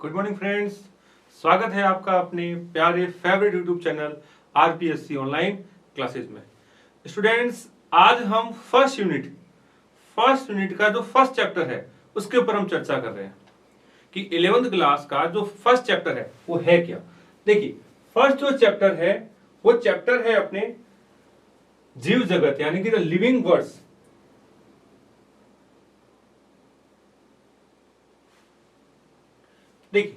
Good morning friends, स्वागत है आपका अपने प्यारे favourite YouTube channel RPSC online classes में। स्टूडेंट्स, आज हम फर्स्ट यूनिट का जो फर्स्ट चैप्टर है उसके ऊपर हम चर्चा कर रहे हैं कि 11th क्लास का जो फर्स्ट चैप्टर है वो है क्या। देखिए, फर्स्ट जो चैप्टर है वो चैप्टर है अपने जीव जगत यानी कि द लिविंग वर्ड्स। देखिए,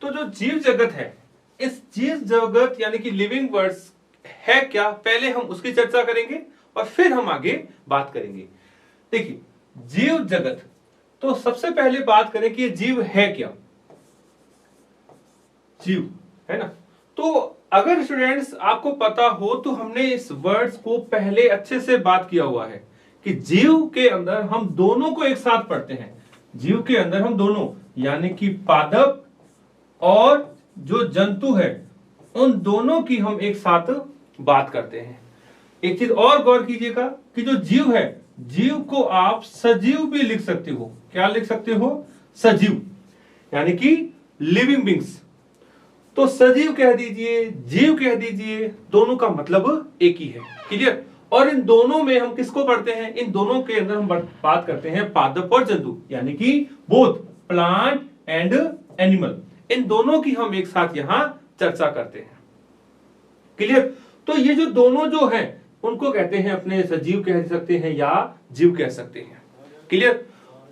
तो जो जीव जगत है, इस जीव जगत यानी कि लिविंग वर्ड्स है क्या, पहले हम उसकी चर्चा करेंगे और फिर हम आगे बात करेंगे। देखिए, जीव जगत, तो सबसे पहले बात करें कि ये जीव है क्या। जीव है ना, तो अगर स्टूडेंट्स आपको पता हो तो हमने इस वर्ड्स को पहले अच्छे से बात किया हुआ है कि जीव के अंदर हम दोनों को एक साथ पढ़ते हैं। जीव के अंदर हम दोनों यानी कि पादप और जो जंतु है उन दोनों की हम एक साथ बात करते हैं। एक चीज और गौर कीजिएगा कि जो जीव है, जीव को आप सजीव भी लिख सकते हो। क्या लिख सकते हो? सजीव यानी कि लिविंग बींग्स। तो सजीव कह दीजिए, जीव कह दीजिए, दोनों का मतलब एक ही है। क्लियर? और इन दोनों में हम किसको पढ़ते हैं? इन दोनों के अंदर हम बात करते हैं पादप और जंतु यानी कि बोथ प्लांट एंड एनिमल। इन दोनों की हम एक साथ यहां चर्चा करते हैं। क्लियर? तो ये जो दोनों जो हैं उनको कहते हैं अपने सजीव कह सकते हैं या जीव कह सकते हैं। क्लियर?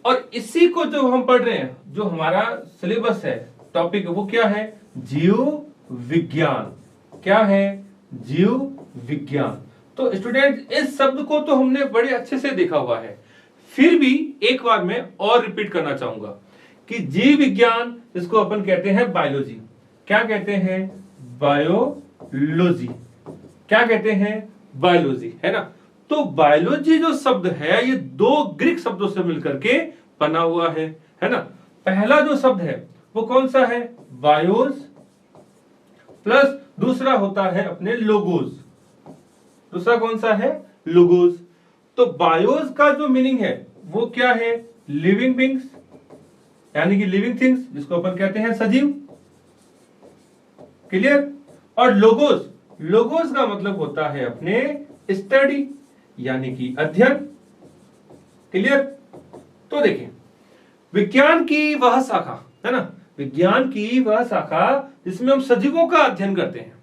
और इसी को जो हम पढ़ रहे हैं, जो हमारा सिलेबस है, टॉपिक वो क्या है? जीव विज्ञान। क्या है? जीव विज्ञान। तो स्टूडेंट, इस शब्द को तो हमने बड़े अच्छे से देखा हुआ है, फिर भी एक बार मैं और रिपीट करना चाहूंगा कि जीव विज्ञान, इसको अपन कहते हैं बायोलॉजी। क्या कहते हैं? बायोलॉजी। क्या कहते हैं? बायोलॉजी, है ना। तो बायोलॉजी जो शब्द है ये दो ग्रीक शब्दों से मिलकर के बना हुआ है ना। पहला जो शब्द है वो कौन सा है? बायोस प्लस दूसरा होता है अपने लोगोस। दूसरा कौन सा है? लोगोस। तो बायोस का जो मीनिंग है वो क्या है? लिविंग बींग्स यानी कि लिविंग थिंग्स, जिसको अपन कहते हैं सजीव। क्लियर? और लोगोस, लोगोस का मतलब होता है अपने स्टडी यानी कि अध्ययन। क्लियर? तो देखिए, विज्ञान की वह शाखा है ना, विज्ञान की वह शाखा जिसमें हम सजीवों का अध्ययन करते हैं,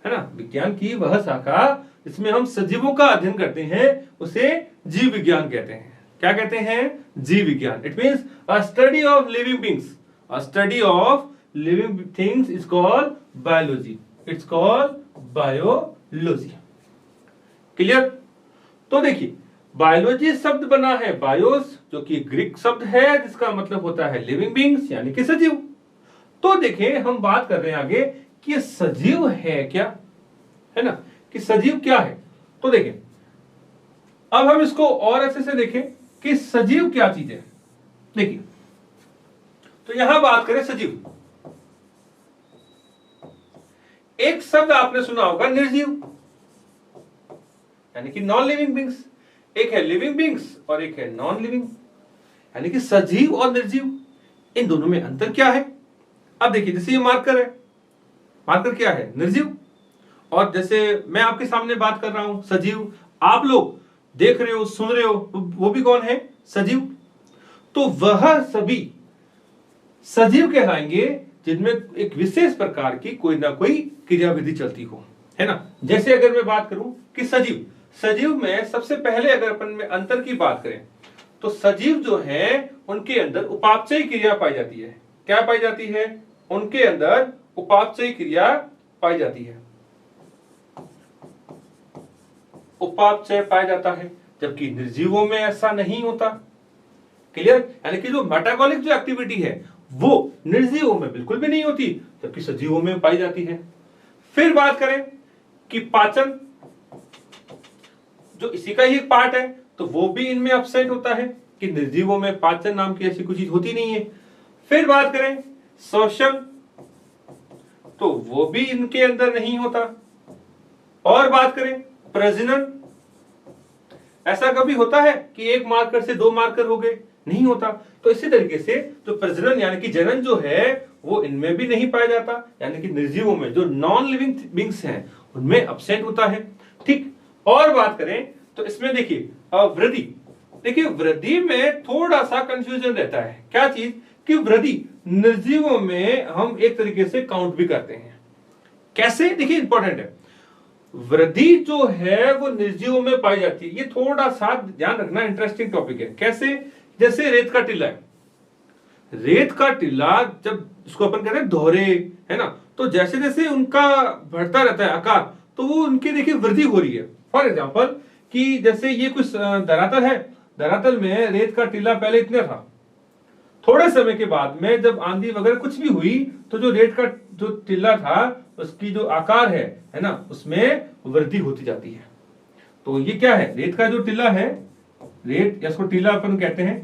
है ना। विज्ञान की वह शाखा जिसमें हम सजीवों का अध्ययन करते हैं उसे जीव विज्ञान कहते हैं। क्या कहते हैं? जीव विज्ञान। It means a study of living beings. A study of living things is called biology. It's called biology. Clear? तो देखिए, बायोलॉजी शब्द बना है बायोस, जो कि ग्रीक शब्द है जिसका मतलब होता है लिविंग बींग्स यानी कि सजीव। तो देखिए, हम बात कर रहे हैं आगे कि ये सजीव है क्या, है ना, कि सजीव क्या है। तो देखिए, अब हम इसको और अच्छे से देखें कि सजीव क्या चीज है। देखिए, तो यहां बात करें सजीव, एक शब्द आपने सुना होगा निर्जीव यानी कि नॉन लिविंग बींग्स। एक है लिविंग बींग्स और एक है नॉन लिविंग यानी कि सजीव और निर्जीव। इन दोनों में अंतर क्या है? अब देखिए, जैसे ये मार्कर है, मार्कर क्या है? निर्जीव। और जैसे मैं आपके सामने बात कर रहा हूं सजीव, आप लोग देख रहे हो, सुन रहे हो, वो भी कौन है? सजीव। तो वह सभी सजीव कहलाएंगे जिनमें एक विशेष प्रकार की कोई ना कोई क्रियाविधि चलती हो, है ना। जैसे अगर मैं बात करूं कि सजीव, सजीव में सबसे पहले अगर अपन में अंतर की बात करें तो सजीव जो है उनके अंदर उपापचयी क्रिया पाई जाती है। क्या पाई जाती है? उनके अंदर उपापचयी क्रिया पाई जाती है, उपापचय पाया जाता है, जबकि निर्जीवों में ऐसा नहीं होता। क्लियर? यानी कि जो मेटाबॉलिक जो एक्टिविटी है वो निर्जीवों में बिल्कुल भी नहीं होती, जबकि सजीवों में पाई जाती है। फिर बात करें कि पाचन, जो इसी का ही एक पार्ट है, तो वो भी इनमें एब्सेंट होता है कि निर्जीवों में पाचन नाम की ऐसी कोई चीज होती नहीं है। फिर बात करें श्वसन, तो वो भी इनके अंदर नहीं होता। और बात करें प्रजनन, ऐसा कभी होता है कि एक मार्कर से दो मार्कर हो गए, नहीं होता। तो इसी तरीके से जो प्रजनन यानी कि जनन जो है वो इनमें भी नहीं पाया जाता, यानी कि निर्जीवों में जो नॉन लिविंग बींग्स हैं उनमें एब्सेंट होता है। ठीक, और बात करें तो इसमें देखिए वृद्धि, देखिए वृद्धि में थोड़ा सा कंफ्यूजन रहता है। क्या चीज कि वृद्धि निर्जीवों में हम एक तरीके से काउंट भी करते हैं। कैसे, देखिए इंपॉर्टेंट है, वृद्धि जो है वो निर्जीवों में पाई जाती है। ये थोड़ा सा ध्यान रखना, इंटरेस्टिंग टॉपिक है। कैसे, जैसे रेत का टीला है, रेत का टीला जब इसको अपन कहते हैं दोहरे, है ना, तो जैसे जैसे उनका बढ़ता रहता है आकार, तो वो उनकी देखिए वृद्धि हो रही है। फॉर एग्जाम्पल कि जैसे ये कुछ धरातल है, धरातल में रेत का टीला पहले इतना था, थोड़े समय के बाद में जब आंधी वगैरह कुछ भी हुई तो जो रेत का जो टीला था उसकी जो आकार है ना, उसमें वृद्धि होती जाती है। तो ये क्या है, रेत का जो टीला है, रेत या इसको टीला अपन कहते हैं,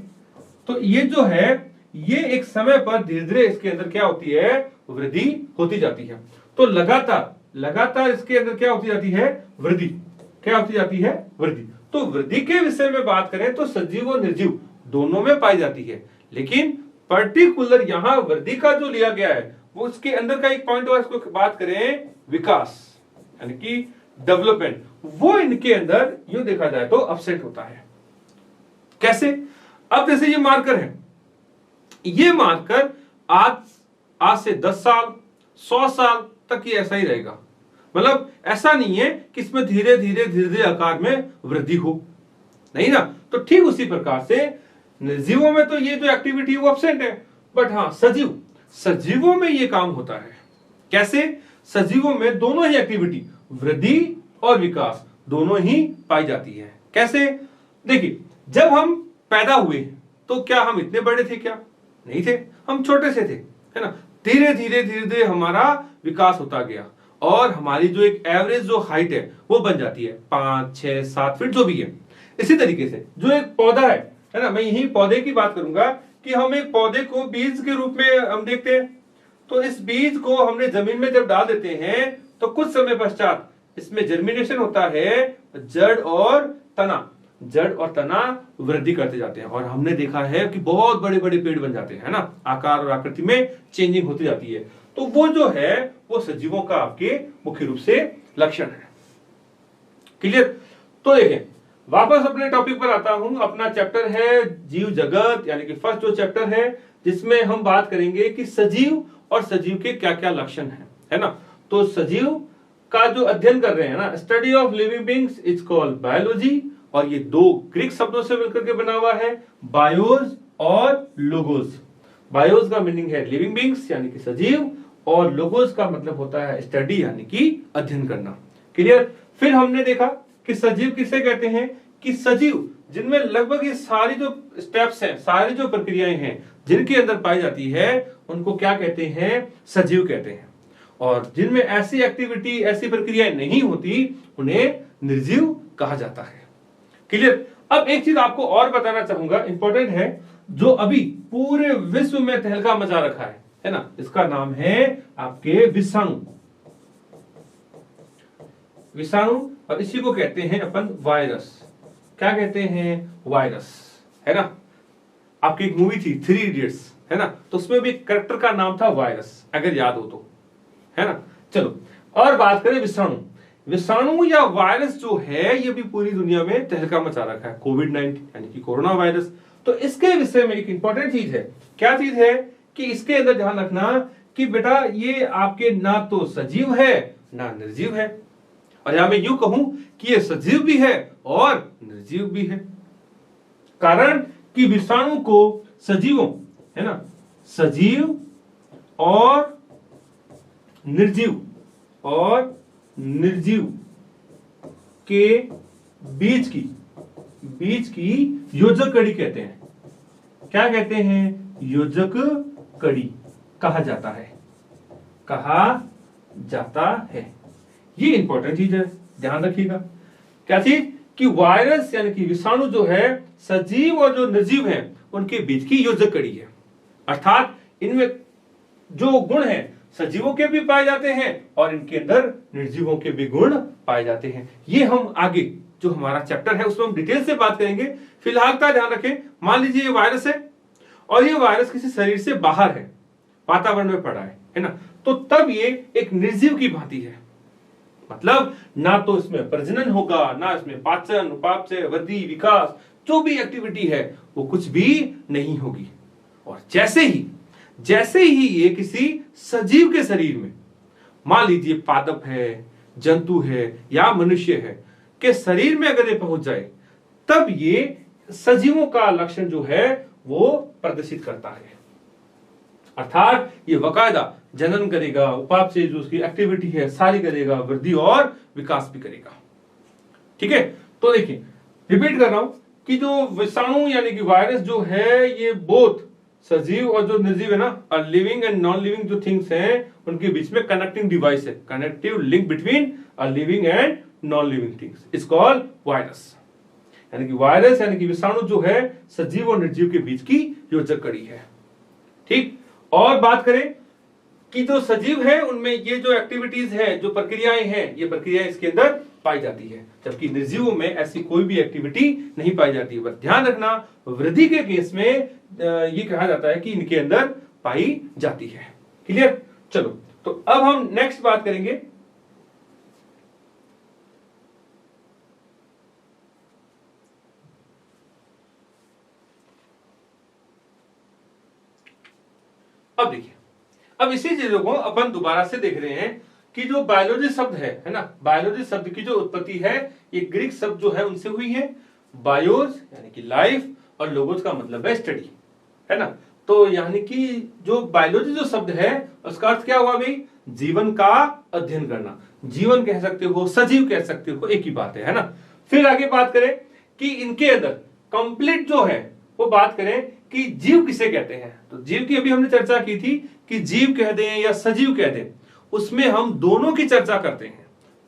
तो ये जो है ये एक समय पर धीरे धीरे इसके अंदर क्या होती है, वृद्धि होती जाती है। तो लगातार लगातार इसके अंदर क्या होती जाती है, वृद्धि, क्या होती जाती है, वृद्धि। तो वृद्धि के विषय में बात करें तो सजीव और निर्जीव दोनों में पाई जाती है, लेकिन पर्टिकुलर यहां वृद्धि का जो लिया गया है वो उसके अंदर का एक पॉइंट और इसको बात करें विकास यानी कि डेवलपमेंट, वो इनके अंदर यूं देखा जाए तो अपसेट होता है। कैसे, अब जैसे ये मार्कर है, ये मार्कर आज से 10 साल 100 साल तक ये ऐसा ही रहेगा, मतलब ऐसा नहीं है कि इसमें धीरे धीरे आकार में वृद्धि हो, नहीं ना। तो ठीक उसी प्रकार से निर्जीवों में तो ये जो एक्टिविटी वो एब्सेंट है, बट हाँ सजीवों में ये काम होता है। कैसे, सजीवों में दोनों ही एक्टिविटी वृद्धि और विकास दोनों ही पाई जाती है। कैसे, देखिए जब हम पैदा हुए तो क्या हम इतने बड़े थे, क्या नहीं थे, हम छोटे से थे, है ना। धीरे धीरे हमारा विकास होता गया और हमारी जो एक एवरेज जो हाइट है वो बन जाती है 5, 6, 7 फीट जो भी है। इसी तरीके से जो एक पौधा है ना, मैं यही पौधे की बात करूंगा कि हम एक पौधे को बीज के रूप में हम देखते हैं, तो इस बीज को हमने जमीन में जब डाल देते हैं तो कुछ समय पश्चात इसमें जर्मिनेशन होता है, जड़ और तना वृद्धि करते जाते हैं और हमने देखा है कि बहुत बड़े बड़े पेड़ बन जाते हैं, है ना, आकार और आकृति में चेंजिंग होती जाती है। तो वो जो है वो सजीवों का आपके मुख्य रूप से लक्षण है। क्लियर। तो देखें, वापस अपने टॉपिक पर आता हूं। अपना चैप्टर है जीव जगत, यानी कि फर्स्ट जो चैप्टर है जिसमें हम बात करेंगे कि सजीव और सजीव के क्या क्या लक्षण है ना। तो सजीव का जो अध्ययन कर रहे हैं ना, study of living beings is called biology, और ये दो ग्रीक शब्दों से मिलकर के बना हुआ है, बायोस और लोगोस। बायोस का मीनिंग है लिविंग बीइंग्स यानी कि सजीव, और लोगोस का मतलब होता है स्टडी यानी कि अध्ययन करना। क्लियर। फिर हमने देखा कि सजीव किसे कहते हैं, कि सजीव जिनमें लगभग ये सारी जो स्टेप्स हैं, सारी जो प्रक्रियाएं हैं जिनके अंदर पाई जाती है उनको क्या कहते हैं, सजीव कहते हैं। और जिनमें ऐसी एक्टिविटी, ऐसी प्रक्रियाएं नहीं होती उन्हें निर्जीव कहा जाता है। क्लियर। अब एक चीज आपको और बताना चाहूंगा, इंपॉर्टेंट है, जो अभी पूरे विश्व में तहलका मचा रखा है ना, इसका नाम है आपके विषाणु। और इसी को कहते हैं अपन वायरस। क्या कहते हैं, वायरस, है ना। आपकी एक मूवी थी 3 इडियट्स, है ना, तो उसमें भी कैरेक्टर का नाम था वायरस, अगर याद हो तो, है ना। चलो और बात करें विषाणु या वायरस जो है ये भी पूरी दुनिया में तहलका मचा रखा है, कोविड-19 यानी कि कोरोना वायरस। तो इसके विषय में एक इंपॉर्टेंट चीज है, क्या चीज है, कि इसके अंदर ध्यान रखना कि बेटा ये आपके ना तो सजीव है ना निर्जीव है, और यहां मैं यूं कहूं कि ये सजीव भी है और निर्जीव भी है। कारण कि विषाणु को सजीवों, है ना, सजीव और निर्जीव के बीच की योजक कड़ी कहते हैं। क्या कहते हैं, योजक कड़ी कहा जाता है। ये इंपॉर्टेंट चीज है, ध्यान रखिएगा। क्या चीज, कि वायरस यानी कि विषाणु जो है सजीव और जो निर्जीव है उनके बीच की योजक कड़ी है, अर्थात इनमें जो गुण है सजीवों के भी पाए जाते हैं और इनके अंदर निर्जीवों के भी गुण पाए जाते हैं। ये हम आगे जो हमारा चैप्टर है उसमें हम डिटेल से बात करेंगे। फिलहाल का ध्यान रखें, मान लीजिए ये वायरस है और ये वायरस किसी शरीर से बाहर है, वातावरण में पड़ा है ना, तो तब ये एक निर्जीव की भांति है। मतलब ना तो इसमें प्रजनन होगा, ना इसमें पाचन, उपापचय, वृद्धि, विकास, जो भी एक्टिविटी है वो कुछ भी नहीं होगी। और जैसे ही ये किसी सजीव के शरीर में, मान लीजिए पादप है, जंतु है या मनुष्य है के शरीर में अगर ये पहुंच जाए, तब ये सजीवों का लक्षण जो है वो प्रदर्शित करता है। अर्थात ये बकायदा जनन करेगा, उपापचय जो उसकी एक्टिविटी है सारी करेगा, वृद्धि और विकास भी करेगा। ठीक है, तो देखिए रिपीट कर रहा हूं कि जो विषाणु यानी कि वायरस जो है ये बोथ सजीव और जो निर्जीव है ना, लिविंग एंड नॉन लिविंग जो थिंग्स हैं उनके बीच में कनेक्टिंग डिवाइस है, connective link between living and non living things is called virus. यानी कि वायरस यानी कि विषाणु जो है सजीव और निर्जीव के बीच की योजक कड़ी है। ठीक, और बात करें कि जो सजीव है उनमें ये जो एक्टिविटीज है, जो प्रक्रियाएं हैं, ये प्रक्रियाएं इसके अंदर पाई जाती है, जबकि निर्जीवों में ऐसी कोई भी एक्टिविटी नहीं पाई जाती है। बस ध्यान रखना, वृद्धि के केस में ये कहा जाता है कि इनके अंदर पाई जाती है। क्लियर? चलो, तो अब हम नेक्स्ट बात करेंगे अब देखिए, अब इसी चीजों को अपन दोबारा से देख रहे हैं कि जो बायोलॉजी शब्द है ना, बायोलॉजी शब्द की जो उत्पत्ति है ये ग्रीक शब्द जो है उनसे हुई है। बायोस यानी कि लाइफ और लोगोस का मतलब है स्टडी, है ना। तो यानी कि जो बायोलॉजी जो शब्द है उसका अर्थ क्या हुआ भाई? जीवन का अध्ययन करना, जीवन कह सकते हो, सजीव कह सकते हो, एक ही बात है ना। फिर आगे बात करें कि इनके अंदर कंप्लीट जो है वो बात करें कि जीव किसे कहते हैं, तो जीव की अभी हमने चर्चा की थी कि जीव कह दें या सजीव कह दें, उसमें हम दोनों की चर्चा करते हैं,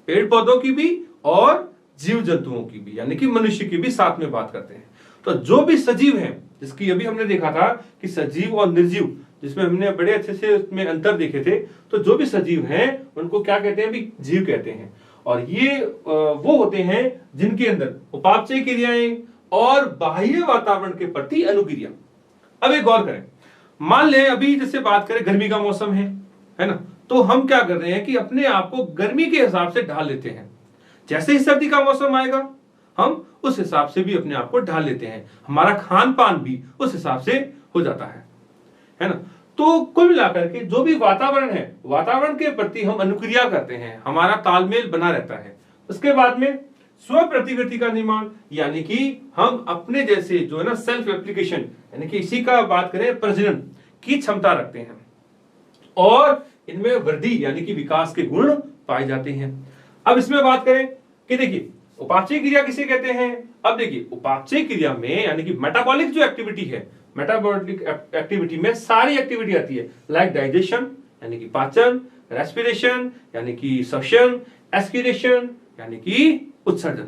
पेड़ पौधों की भी और जीव जंतुओं की भी, यानी कि मनुष्य की भी साथ में बात करते हैं। तो जो भी सजीव है, जिसकी अभी हमने देखा था कि सजीव और निर्जीव, जिसमें हमने बड़े अच्छे से उसमें अंतर देखे थे, तो जो भी सजीव हैं उनको क्या कहते हैं भी? जीव कहते हैं। और ये वो होते हैं जिनके अंदर उपापचय क्रियाएं और बाह्य वातावरण के प्रति अनुक्रिया। अब एक गौर करें, मान लें अभी जैसे बात करें गर्मी का मौसम है ना, तो हम क्या कर रहे हैं कि अपने आप को गर्मी के हिसाब से ढाल लेते हैं। जैसे ही सर्दी का मौसम आएगा हम उस हिसाब से भी अपने आप को ढाल लेते हैं, हमारा खान पान भी उस हिसाब से हो जाता है ना। तो कुल मिलाकर के जो भी वातावरण है, वातावरण के प्रति हम अनुक्रिया करते हैं, हमारा तालमेल बना रहता है। उसके बाद में स्व प्रतिकृति का निर्माण, यानी कि हम अपने जैसे जो है ना सेल्फ एप्लीकेशन, यानी कि इसी का बात करें प्रजनन की क्षमता रखते हैं, और इनमें वृद्धि यानी कि विकास के गुण पाए जाते हैं। अब इसमें बात करें कि देखिए उपापचय क्रिया किसे कहते हैं। अब देखिए उपापचय क्रिया में यानी कि मेटाबॉलिक जो एक्टिविटी है, मेटाबॉलिक एक्टिविटी में सारी एक्टिविटी आती है, लाइक डाइजेशन यानी कि पाचन, रेस्पिरेशन यानी कि श्वसन, एस्पिरेशन यानी कि उत्सर्जन।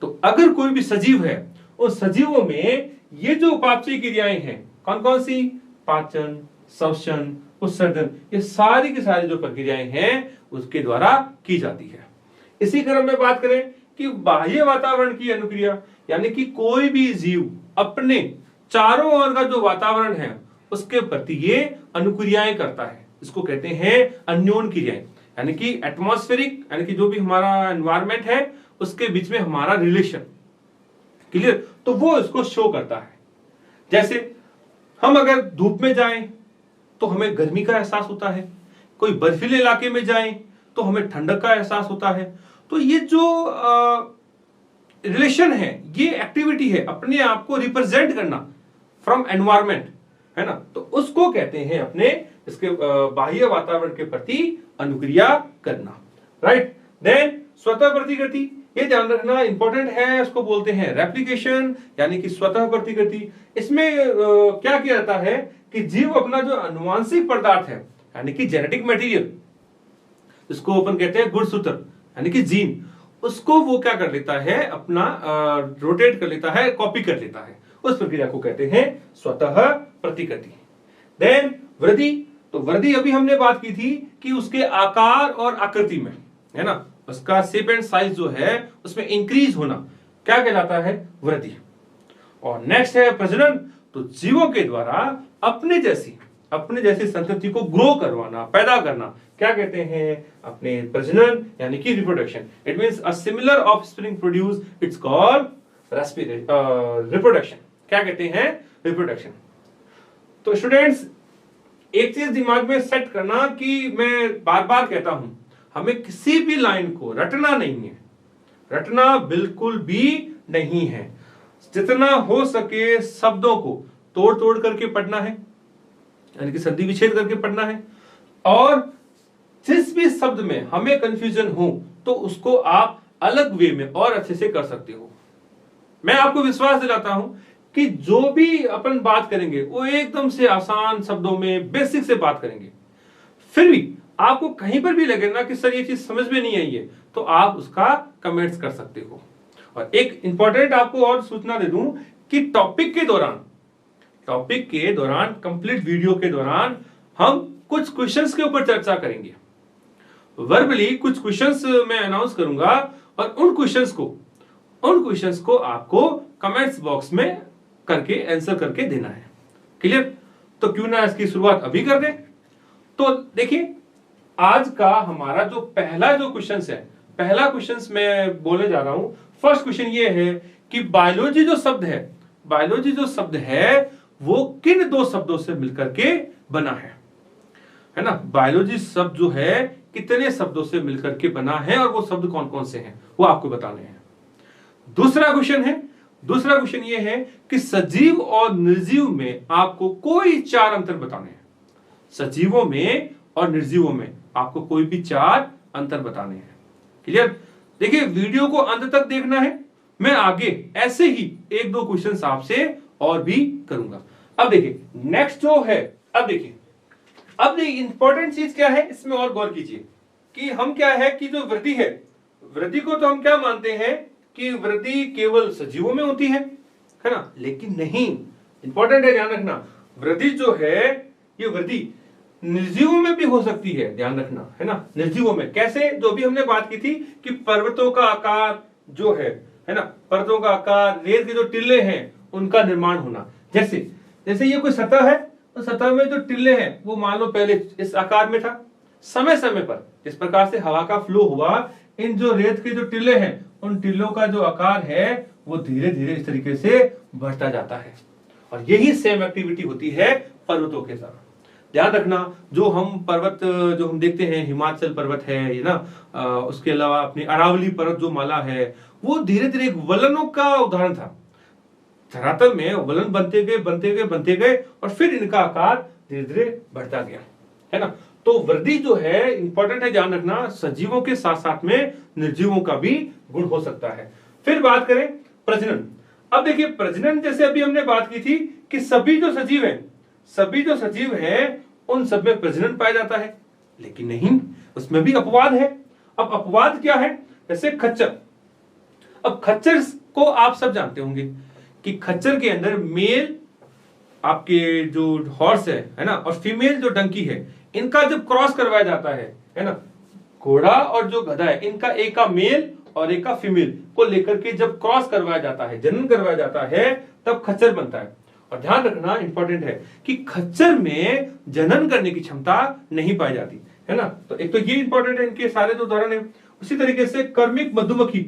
तो अगर कोई भी सजीव है, उस सजीवों में ये जो उपापचय क्रियाएं हैं कौन कौन सी? पाचन, श्वसन, उत्सर्जन, ये सारी की सारी जो प्रक्रियाएं हैं उसके द्वारा की जाती है। इसी क्रम में बात करें कि बाह्य वातावरण की अनुक्रिया, यानी कि कोई भी जीव अपने चारों ओर का जो वातावरण है उसके प्रति ये अनुक्रियाएं करता है, इसको कहते हैं अन्योन क्रियाएं, यानी कि एटमॉस्फेरिक यानी कि जो भी हमारा एनवायरमेंट है उसके बीच में हमारा रिलेशन। क्लियर? तो वो इसको शो करता है। जैसे हम अगर धूप में जाएं तो हमें गर्मी का एहसास होता है, कोई बर्फीले इलाके में जाएं तो हमें ठंडक का एहसास होता है। तो ये जो रिलेशन है, ये एक्टिविटी है अपने आप को रिप्रेजेंट करना फ्रॉम एनवायरमेंट, है ना, तो उसको कहते हैं अपने इसके बाह्य वातावरण के प्रति अनुक्रिया करना। राइट? देन स्वतः प्रतिकृति, ये ध्यान रखना इंपॉर्टेंट है, इसको बोलते हैं रेप्लिकेशन यानी कि स्वतः प्रतिकृति। इसमें क्या किया जाता है कि जीव अपना जो आनुवांशिक पदार्थ है यानी कि जेनेटिक मटेरियल, इसको अपन कहते हैं गुणसूत्र यानी कि जीन, उसको वो क्या कर लेता है, अपना रोटेट कर लेता है, कॉपी कर लेता है, उस प्रक्रिया को कहते हैं स्वतः प्रतिकृति। देन वृद्धि, तो वृद्धि अभी हमने बात की थी कि उसके आकार और आकृति में, है ना, उसका शेप एंड साइज जो है उसमें इंक्रीज होना, क्या कहलाता है? वृद्धि। और नेक्स्ट है प्रजनन, तो जीवों के द्वारा अपने जैसी संतति को ग्रो करवाना, पैदा करना, क्या कहते हैं? अपने प्रजनन यानी कि reproduction. It means a similar offspring produce, it's called reproduction. क्या कहते हैं? रिप्रोडक्शन। तो स्टूडेंट्स, एक चीज दिमाग में सेट करना कि मैं बार बार कहता हूं, हमें किसी भी लाइन को रटना नहीं है, रटना बिल्कुल भी नहीं है। जितना हो सके शब्दों को तोड़ तोड़ करके पढ़ना है, यानी कि संधि विच्छेद करके पढ़ना है। और जिस भी शब्द में हमें कंफ्यूजन हो तो उसको आप अलग वे में और अच्छे से कर सकते हो। मैं आपको विश्वास दिलाता हूं कि जो भी अपन बात करेंगे वो एकदम से आसान शब्दों में बेसिक से बात करेंगे। फिर भी आपको कहीं पर भी लगे ना कि सर ये चीज समझ में नहीं आई है, तो आप उसका कमेंट्स कर सकते हो। और एक इंपॉर्टेंट आपको और सूचना दे दूं कि टॉपिक के दौरान कंप्लीट वीडियो के दौरान हम कुछ क्वेश्चंस के ऊपर चर्चा करेंगे। वर्बली कुछ क्वेश्चंस मैं अनाउंस करूंगा और उन क्वेश्चंस को आपको कमेंट्स बॉक्स में करके आंसर करके देना है। क्लियर? तो क्यों ना इसकी शुरुआत अभी कर दें। तो देखिए, आज का हमारा जो पहला क्वेश्चन मैं बोलने जा रहा हूं। फर्स्ट क्वेश्चन ये है कि बायोलॉजी जो शब्द है वो किन दो शब्दों से मिलकर के बना है ना? बायोलॉजी शब्द जो है कितने शब्दों से मिलकर के बना है और वो शब्द कौन कौन से हैं वो आपको बताने हैं। दूसरा क्वेश्चन ये है कि सजीव और निर्जीव में आपको कोई 4 अंतर बताने हैं। सजीवों में और निर्जीवों में आपको कोई भी 4 अंतर बताने हैं। क्लियर? देखिए, वीडियो को अंत तक देखना है। मैं आगे ऐसे ही 1-2 क्वेश्चन आपसे और भी करूंगा। अब देखिए नेक्स्ट जो है, अब देखिए इंपॉर्टेंट चीज क्या है, इसमें और गौर कीजिए कि हम क्या है कि जो वृद्धि है, वृद्धि को तो हम क्या मानते हैं कि वृद्धि केवल सजीवों में होती है ना? लेकिन नहीं, इंपॉर्टेंट है, ध्यान रखना। वृद्धि जो है, ये वृद्धि निर्जीवों में भी हो सकती है, ध्यान रखना, है ना? निर्जीवों में कैसे? जो भी हमने बात की थी कि पर्वतों का आकार जो है ना, पर्वतों का आकार, रेत के जो टिल्ले हैं उनका निर्माण होना। जैसे ये कोई सतह है, तो सतह में जो टिल्ले हैं वो मान लो पहले इस आकार में था। समय समय पर जिस प्रकार से हवा का फ्लो हुआ, इन जो रेत के जो टिल्ले हैं उन टिल्लों का जो आकार है वो धीरे धीरे इस तरीके से बढ़ता जाता है। और यही सेम एक्टिविटी होती है पर्वतों के साथ। ध्यान रखना, जो हम देखते हैं, हिमाचल पर्वत है ये ना, उसके अलावा अपनी अरावली पर्वत जो माला है, वो धीरे धीरे एक वलनों का उदाहरण था। धरातल में वलन बनते गए और फिर इनका आकार धीरे धीरे बढ़ता गया, है ना? तो वृद्धि जो है इंपॉर्टेंट है, ध्यान रखना, सजीवों के साथ साथ में निर्जीवों का भी गुण हो सकता है। फिर बात करें प्रजनन। अब देखिए, प्रजनन जैसे अभी हमने बात की थी कि सभी जो सजीव हैं उन सब में प्रजनन पाया जाता है, लेकिन नहीं, उसमें भी अपवाद है। अब अपवाद क्या है? जैसे खच्चर। अब खच्चर को आप सब जानते होंगे कि खच्चर के अंदर मेल आपके जो हॉर्स है ना, और फीमेल जो डंकी है, इनका जब क्रॉस करवाया जाता है ना, घोड़ा और जो गधा है, इनका एक का मेल और एक का फीमेल को लेकर के जब क्रॉस करवाया जाता है, जनन करवाया जाता है, तब खच्चर बनता है। और ध्यान रखना, इंपॉर्टेंट है कि खच्चर में जनन करने की क्षमता नहीं पाई जाती, है ना? तो एक तो ये इंपॉर्टेंट है, इनके सारे जो उदाहरण है। उसी तरीके से कर्मिक मधुमक्खी।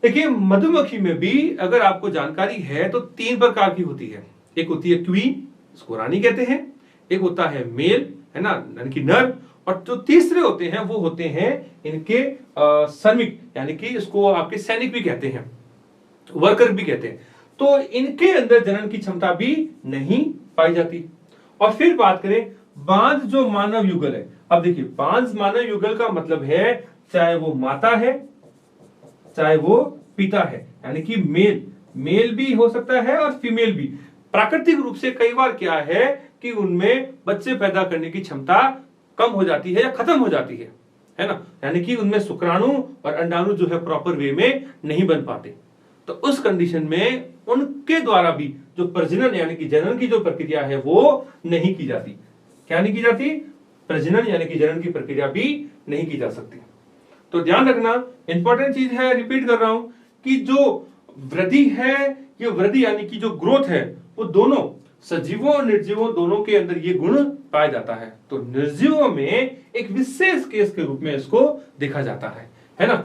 देखिए, मधुमक्खी में भी अगर आपको जानकारी है तो 3 प्रकार की होती है। एक होती है क्वीन, इसको रानी कहते हैं। एक होता है मेल, है ना, यानी कि नर। और जो तीसरे होते हैं वो होते हैं इनके श्रमिक, यानी कि इसको आपके सैनिक भी कहते हैं, वर्कर भी कहते हैं। तो इनके अंदर जनन की क्षमता भी नहीं पाई जाती। और फिर बात करें बांझ जो मानव युगल है। अब देखिए, बांझ मानव युगल का मतलब है चाहे वो माता है चाहे वो पिता है, यानी कि मेल भी हो सकता है और फीमेल भी। प्राकृतिक रूप से कई बार क्या है कि उनमें बच्चे पैदा करने की क्षमता कम हो जाती है या खत्म हो जाती है ना, यानी कि उनमें शुक्राणु और अंडाणु जो है प्रॉपर वे में नहीं बन पाते। तो उस कंडीशन में उनके द्वारा भी जो प्रजनन यानी कि जनन की जो प्रक्रिया है वो नहीं की जाती। क्या नहीं की जाती? प्रजनन यानी कि जनन की प्रक्रिया भी नहीं की जा सकती। तो ध्यान रखना, इंपॉर्टेंट चीज है, रिपीट कर रहा हूं कि जो वृद्धि है, ये वृद्धि यानी कि जो ग्रोथ है वो दोनों सजीवों और निर्जीवों दोनों के अंदर ये गुण पाया जाता है। तो निर्जीवों में एक विशेष केस के रूप में इसको देखा जाता है ना।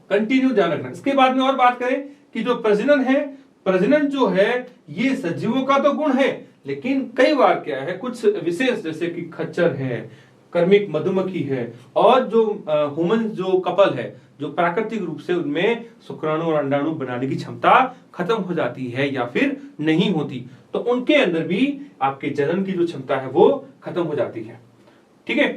कंटिन्यू ध्यान रखना। इसके बाद में और बात करें कि जो प्रजनन है, प्रजनन जो है ये सजीवों का तो गुण है, लेकिन कई बार क्या है कुछ विशेष जैसे कि खच्चर है, कर्मिक मधुमक्खी है, और जो ह्यूमन जो कपल है जो प्राकृतिक रूप से उनमें शुक्राणु और अंडाणु बनाने की क्षमता खत्म हो जाती है या फिर नहीं होती, तो उनके अंदर भी आपके जनन की जो क्षमता है वो खत्म हो जाती है। ठीक है,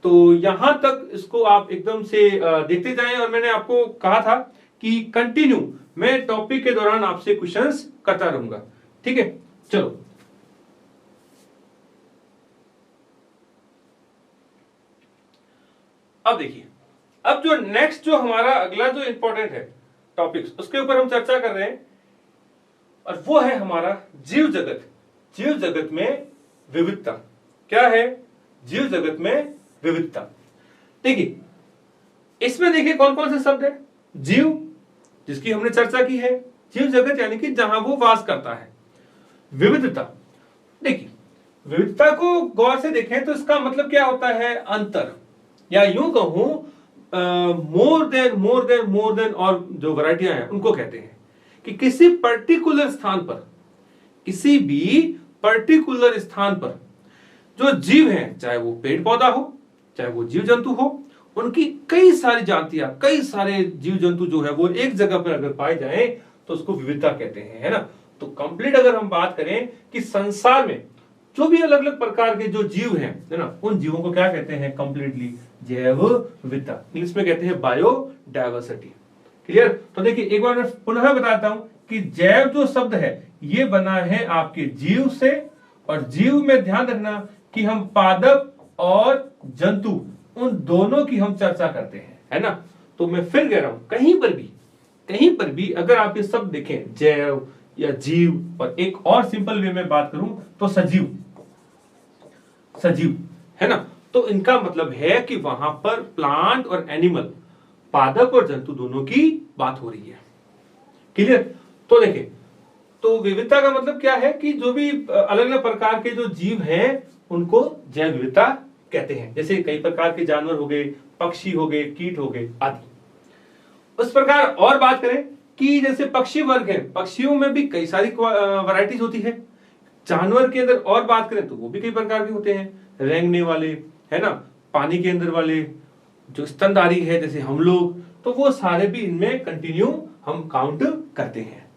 तो यहां तक इसको आप एकदम से देखते जाएं। और मैंने आपको कहा था कि कंटिन्यू मैं टॉपिक के दौरान आपसे क्वेश्चंस करता रहूंगा। ठीक है, चलो अब देखिए, अब जो नेक्स्ट जो हमारा अगला जो इंपॉर्टेंट है टॉपिक्स उसके ऊपर हम चर्चा कर रहे हैं, और वो है हमारा जीव जगत। जीव जगत में विविधता क्या है? जीव जगत में विविधता। देखिए, इसमें देखिए कौन कौन से शब्द है। जीव जिसकी हमने चर्चा की है, जीव जगत यानी कि जहां वो वास करता है। विविधता, देखिए विविधता को गौर से देखें तो इसका मतलब क्या होता है? अंतर, या यूं कहूं मोर देन और जो वैरायटियां हैं उनको कहते हैं कि किसी पर्टिकुलर स्थान पर, किसी भी पर्टिकुलर स्थान पर जो जीव हैं, चाहे वो पेड़ पौधा हो चाहे वो जीव जंतु हो, उनकी कई सारी जातियां, कई सारे जीव जंतु जो है वो एक जगह पर अगर पाए जाएं तो उसको विविधता कहते हैं, है ना। तो कंप्लीट अगर हम बात करें कि संसार में जो भी अलग अलग प्रकार के जो जीव हैं, है ना, उन जीवों को क्या कहते हैं? कंप्लीटली जैव विविधता, इंग्लिश में कहते हैं बायोडायवर्सिटी। क्लियर? तो देखिए एक बार मैं पुनः बताता हूं कि जैव जो शब्द है ये बना है आपके जीव से, और जीव में ध्यान रखना कि हम पादप और जंतु उन दोनों की हम चर्चा करते हैं, है ना। तो मैं फिर कह रहा हूं कहीं पर भी अगर आप ये शब्द देखें जैव या जीव, और एक और सिंपल वे में बात करूं तो सजीव, सजीव, है ना, तो इनका मतलब है कि वहां पर प्लांट और एनिमल, पादप और जंतु दोनों की बात हो रही है। क्लियर? तो देखिए, तो विविधता का मतलब क्या है कि जो भी अलग अलग प्रकार के जो जीव हैं उनको जैव विविधता कहते हैं। जैसे कई प्रकार के जानवर हो गए, पक्षी हो गए, कीट हो गए आदि। उस प्रकार और बात करें कि जैसे पक्षी वर्ग है, पक्षियों में भी कई सारी वैरायटीज होती है। जानवर के अंदर और बात करें तो वो भी कई प्रकार के होते हैं, रेंगने वाले, है ना, पानी के अंदर वाले, जो स्तनधारी है जैसे हम लोग, तो वो सारे भी इनमें कंटिन्यू हम काउंट करते हैं।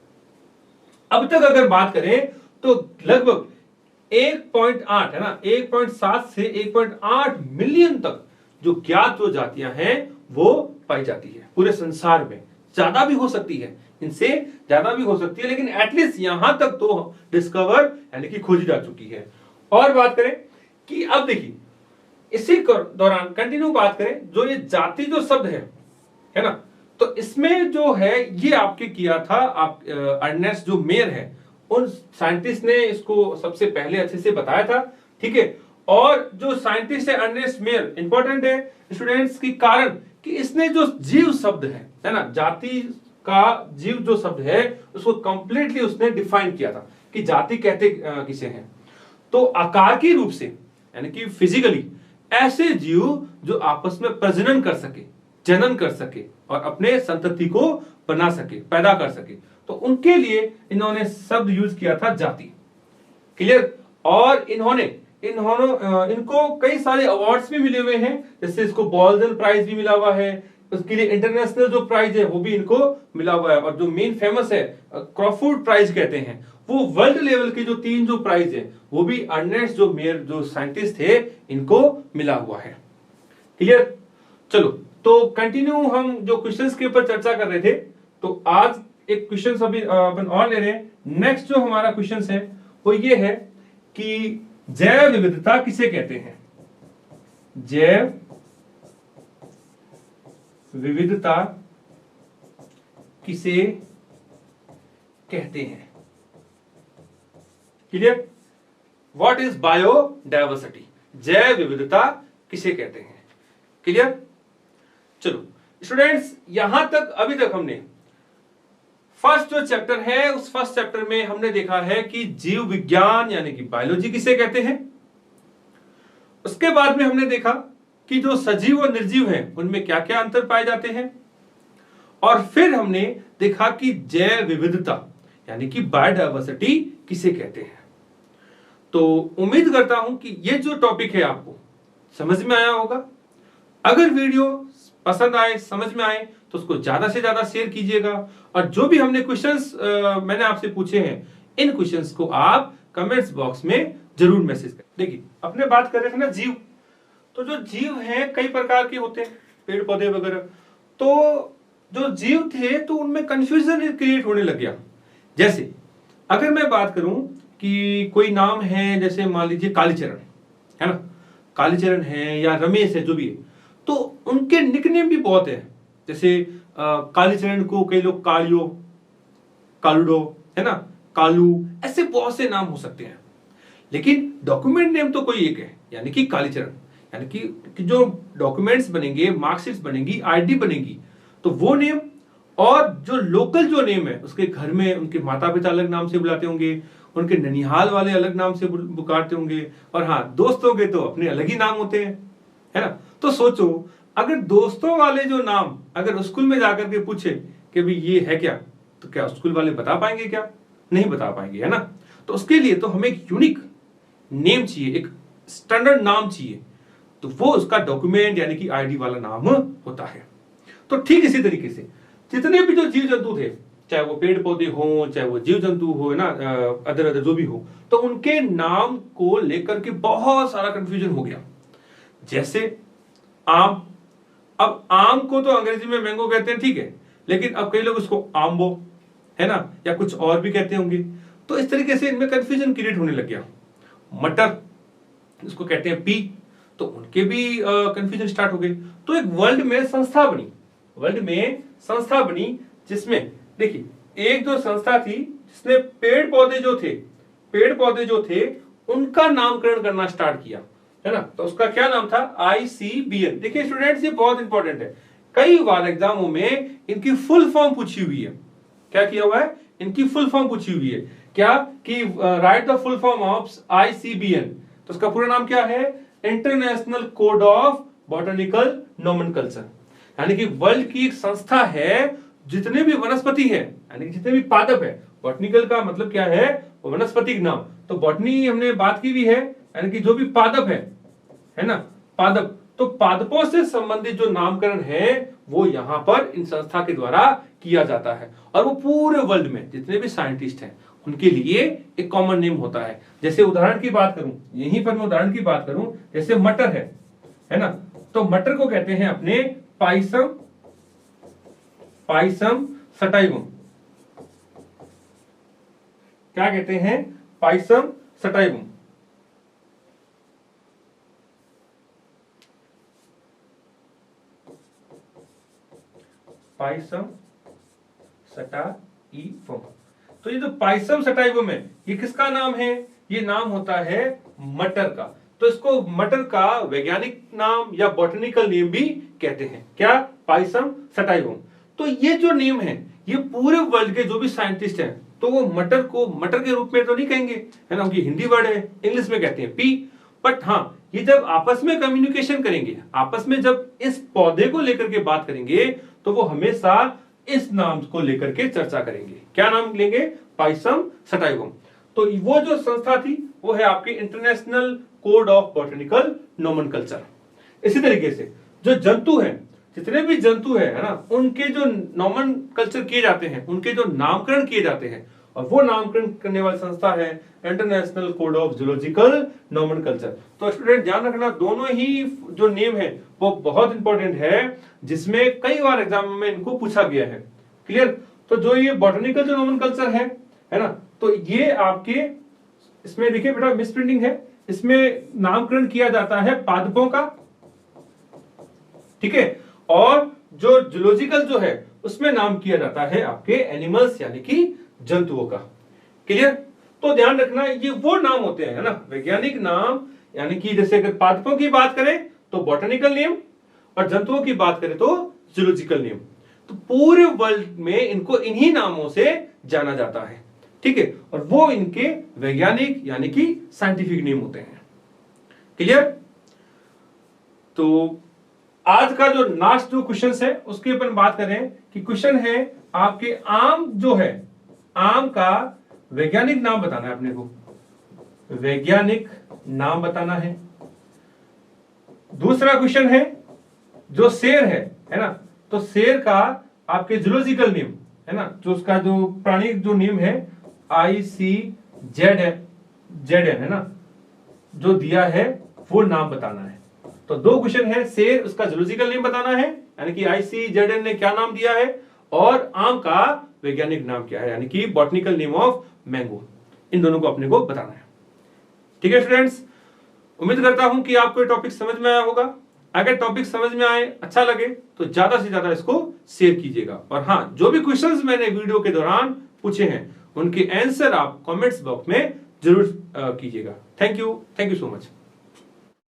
अब तक अगर बात करें तो लगभग 1.8 है ना, 1.7 से 1.8 मिलियन तक जो ज्ञात जो जातियां हैं वो पाई जाती है पूरे संसार में। ज्यादा भी हो सकती है, इनसे ज्यादा भी हो सकती है, लेकिन एटलीस्ट यहां तक तो डिस्कवर यानी कि खोजी जा चुकी है। और बात करें कि अब देखिए इसी दौरान कंटिन्यू बात करें, जो ये जाति जो शब्द है ना, तो इसमें जो है ये आपके किया था आप अर्नेस्ट जो मेयर है, उन साइंटिस्ट ने इसको सबसे पहले अच्छे से बताया था। ठीक है, और जो साइंटिस्ट है अर्नेस्ट मेयर इंपॉर्टेंट है स्टूडेंट्स की कारण कि इसने जो जीव शब्द है ना, जाति का जीव जो शब्द है उसको कंप्लीटली उसने डिफाइन किया था कि जाति कहते किसे हैं। तो आकार के रूप से यानी कि फिजिकली ऐसे जीव जो आपस में प्रजनन कर सके, जनन कर सके और अपने संतति को बना सके, पैदा कर सके, तो उनके लिए इन्होंने शब्द यूज किया था जाति। क्लियर? और इनको कई सारे अवार्ड्स भी मिले हुए हैं, जैसे इसको बॉल्जन प्राइज भी मिला हुआ है, उसके लिए इंटरनेशनल जो प्राइज है वो भी इनको मिला हुआ है, और जो मेन फेमस है क्रॉफोर्ड प्राइज कहते हैं, वो वर्ल्ड लेवल के जो 3 जो प्राइज है वो भी अर्नेस्ट जो मेयर जो साइंटिस्ट थे इनको मिला हुआ है। क्लियर? चलो, तो कंटिन्यू हम जो क्वेश्चंस के ऊपर चर्चा कर रहे थे, तो आज एक क्वेश्चन अभी अपन और ले रहे हैं। नेक्स्ट जो हमारा क्वेश्चन है वो ये है कि जैव विविधता किसे कहते हैं? जैव विविधता किसे कहते हैं? क्लियर? What is biodiversity? जैव विविधता किसे कहते हैं? क्लियर? चलो स्टूडेंट्स, यहां तक अभी तक हमने फर्स्ट जो चैप्टर है, उस फर्स्ट चैप्टर में हमने देखा है कि जीव विज्ञान यानी कि बायोलॉजी किसे कहते हैं। उसके बाद में हमने देखा कि जो सजीव और निर्जीव हैं उनमें क्या क्या अंतर पाए जाते हैं, और फिर हमने देखा कि जैव विविधता यानी कि बायोडायवर्सिटी किसे कहते हैं। तो उम्मीद करता हूं कि ये जो टॉपिक है आपको समझ में आया होगा। अगर वीडियो पसंद आए, समझ में आए, तो उसको ज्यादा से ज्यादा शेयर कीजिएगा, और जो भी हमने क्वेश्चंस मैंने आपसे पूछे हैं, इन क्वेश्चंस को आप कमेंट्स बॉक्स में जरूर मैसेज करें। देखिए, अपने बात कर रहे थे ना जीव, तो जो जीव हैं कई प्रकार के होते हैं, पेड़ पौधे वगैरह। तो जो जीव थे तो उनमें कंफ्यूजन क्रिएट होने लग गया। जैसे अगर मैं बात करूं कि कोई नाम है, जैसे मान लीजिए कालीचरण है ना, कालीचरण है या रमेश है, जो भी है, तो उनके निकनेम भी बहुत है। जैसे कालीचरण को कई लोग कालियो, कालुडो है ना, कालू, ऐसे बहुत से नाम हो सकते हैं। लेकिन डॉक्यूमेंट नेम तो कोई एक है, यानी कि कालीचरण। यानी कि जो डॉक्यूमेंट्स बनेंगे, मार्कशीट्स बनेंगी, आईडी बनेगी, तो वो नेम, और जो लोकल जो नेम है, उसके घर में उनके माता पिता अलग नाम से बुलाते होंगे, उनके ननिहाल वाले अलग नाम से पुकारते होंगे, और हाँ, दोस्तों के तो अपने अलग ही नाम होते हैं, है ना। तो सोचो, अगर दोस्तों वाले जो नाम अगर स्कूल में जाकर के पूछे कि भाई ये है क्या, तो क्या स्कूल वाले बता पाएंगे? क्या नहीं बता पाएंगे, है ना। तो उसके लिए तो हमें एक यूनिक नेम चाहिए, एक स्टैंडर्ड नाम चाहिए, तो वो उसका डॉक्यूमेंट यानी कि आईडी वाला नाम होता है। तो ठीक इसी तरीके से जितने भी जो जीव जंतु थे, चाहे वो पेड़ पौधे हो, चाहे वो जीव जंतु हो, है ना, अदर जो भी हो, तो उनके नाम को लेकर के बहुत सारा कंफ्यूजन हो गया। जैसे आम, अब आम को तो अंग्रेजी में मैंगो कहते हैं, ठीक है, लेकिन अब कई लोग उसको आम्बो, है ना, या कुछ और भी कहते होंगे। तो इस तरीके से इनमें कंफ्यूजन क्रिएट होने लग गया। मटर, इसको कहते हैं पी, तो उनके भी कंफ्यूजन स्टार्ट हो गई। तो एक वर्ल्ड में संस्था बनी, जिसमें देखिए, एक जो संस्था थी जिसने पेड़ पौधे जो थे उनका नामकरण करना स्टार्ट किया, है ना। तो उसका क्या नाम था? ICBN। देखिए स्टूडेंट्स, ये बहुत इंपॉर्टेंट है, कई बार एग्जामों में इनकी फुल फॉर्म पूछी हुई है। क्या किया हुआ है? इनकी फुल फॉर्म पूछी हुई है। क्या कि write the full form of ICBN। तो उसका पूरा नाम क्या है? International code of botanical nomenclature. यानी कि वर्ल्ड की एक संस्था है, जितने भी वनस्पति है, यानी कि जितने भी पादप है, बॉटनिकल का मतलब क्या है? वनस्पति नाम। तो बॉटनी हमने बात की भी है, यानी कि जो भी पादप है ना, पादप, तो पादपों से संबंधित जो नामकरण है वो यहां पर इन संस्था के द्वारा किया जाता है, और वो पूरे वर्ल्ड में जितने भी साइंटिस्ट हैं उनके लिए एक कॉमन नेम होता है। जैसे उदाहरण की बात करूं, यहीं पर मैं उदाहरण की बात करूं, जैसे मटर है ना, तो मटर को कहते हैं अपने पाइसम सटाइवम। क्या कहते हैं? Pisum sativum. Pisum sativum. तो ये जो पाइसम सटाइवम है, ये किसका नाम है? ये नाम होता है मटर का। तो इसको मटर का वैज्ञानिक नाम या बॉटनिकल नेम भी कहते हैं। क्या? Pisum sativum. तो ये जो नेम है, ये पूरे वर्ल्ड के जो भी साइंटिस्ट हैं, तो वो मटर को मटर के रूप में तो नहीं कहेंगे, है ना, उनकी हिंदी वर्ड है, इंग्लिश में कहते हैं पी। बट हाँ, ये जब आपस में कम्युनिकेशन करेंगे, आपस में जब इस पौधे को लेकर के बात करेंगे, तो वो हमेशा इस नाम को लेकर के चर्चा करेंगे। क्या नाम लेंगे? Pisum sativum. तो वो जो संस्था थी वो है आपकी international code of botanical nomenclature. इसी तरीके से जो जंतु हैं, जितने भी जंतु है ना, उनके जो नोमेनकल्चर किए जाते हैं, उनके जो नामकरण किए जाते हैं, और वो नामकरण करने वाली संस्था है international code of zoological nomenclature. तो स्टूडेंट ध्यान रखना, दोनों ही जो नेम है वो बहुत इंपॉर्टेंट है, जिसमें कई बार एग्जाम में इनको पूछा गया है। क्लियर? तो जो ये बॉटनिकल जो नोमेनकल्चर है ना, तो ये आपके इसमें देखिए बेटा मिसप्रिंटिंग है, इसमें नामकरण किया जाता है पादपों का, ठीक है, और जो जूलॉजिकल जो है उसमें नाम किया जाता है आपके एनिमल्स यानी कि जंतुओं का। क्लियर? तो ध्यान रखना, ये वो नाम होते हैं, है ना, वैज्ञानिक नाम, यानी कि जैसे अगर पादपों की बात करें तो बॉटनिकल नेम, और जंतुओं की बात करें तो जूलॉजिकल नेम। तो पूरे वर्ल्ड में इनको इन्हीं नामों से जाना जाता है, ठीक है, और वो इनके वैज्ञानिक यानी कि साइंटिफिक नेम होते हैं। क्लियर? तो आज का जो लास्ट जो क्वेश्चन है उसके अपन बात करें कि क्वेश्चन है आपके आम जो है, आम का वैज्ञानिक नाम बताना है अपने को, वैज्ञानिक नाम बताना है। दूसरा क्वेश्चन है जो शेर है ना, तो शेर का आपके जूलॉजिकल नेम है ना, जो उसका जो प्राणी जो नेम है ICZN है ना, जो दिया है वो नाम बताना है। तो दो क्वेश्चन है, शेर उसका जूलॉजिकल नेम बताना है यानी कि ICZN ने क्या नाम दिया है, और आम का वैज्ञानिक नाम क्या है यानी कि बॉटनिकल नेम ऑफ मैंगो। इन दोनों को अपने को बताना है। ठीक है स्टूडेंट्स, उम्मीद करता हूं कि आपको ये टॉपिक समझ में आया होगा। अगर टॉपिक समझ में आए, अच्छा लगे तो ज्यादा से ज्यादा इसको शेयर कीजिएगा। और हाँ, जो भी क्वेश्चंस मैंने वीडियो के दौरान पूछे हैं उनके आंसर आप कमेंट्स बॉक्स में जरूर कीजिएगा। Thank you so much.